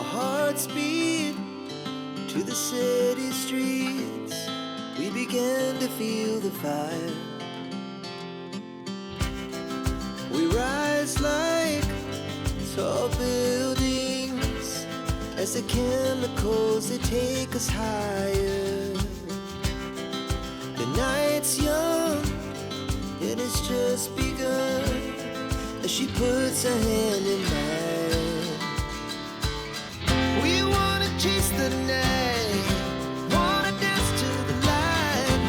our hearts beat to the city streets. We began to feel the fire. We rise like tall buildings as the chemicals, they take us higher. The night's young and it's just begun as she puts her hand in mine. We wanna chase the night, wanna dance to the light,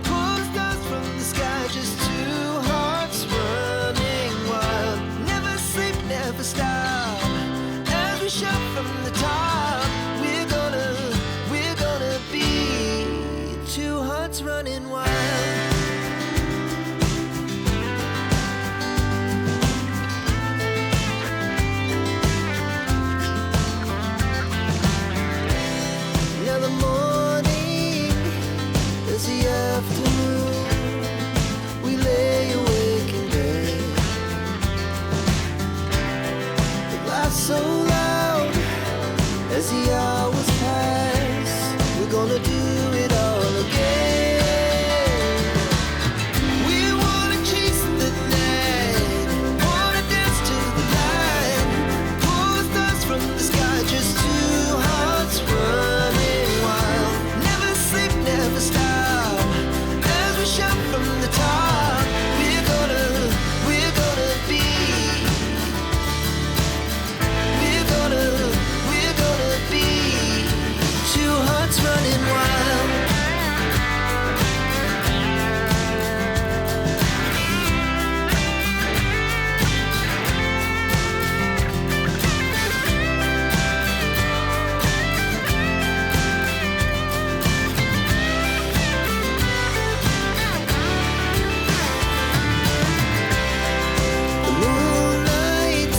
pull the stars from the sky, just two hearts running wild. Never sleep, never stop, as we shout from the top. We're gonna be two hearts running wild. So loud as the hours pass, we're gonna do it all again. We wanna chase the night, wanna dance to the light, pull the stars from the sky, just two hearts running wild. Never sleep, never stop, as we shout from the top. We're gonna be, we're gonna be two hearts running wild. The moonlight,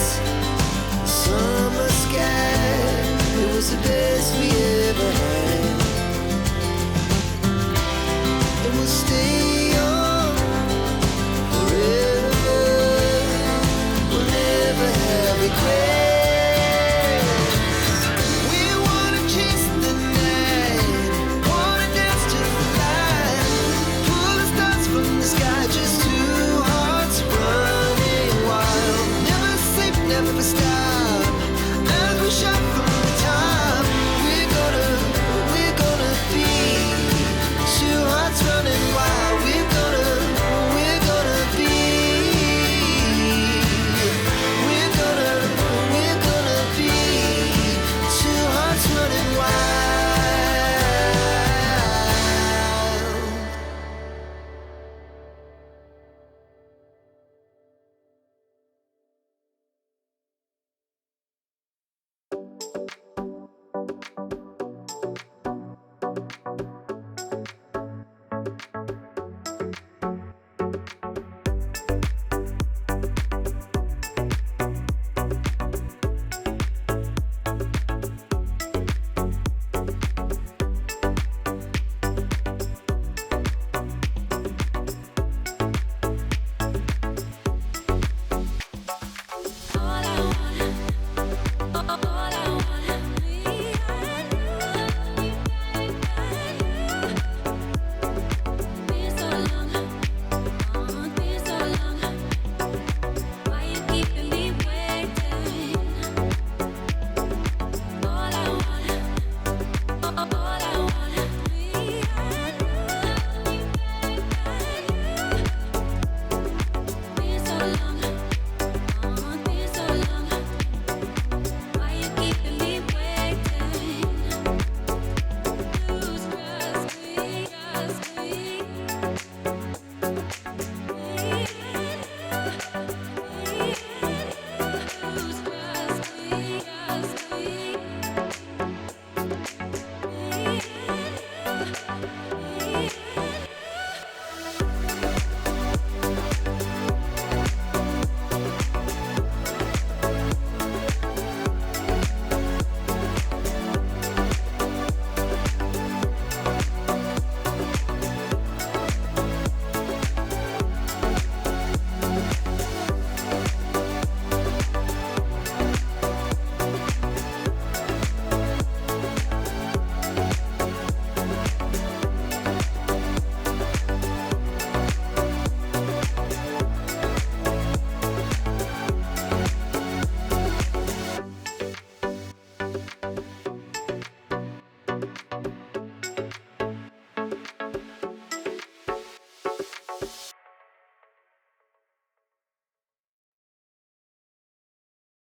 summer sky, it was the best we ever had.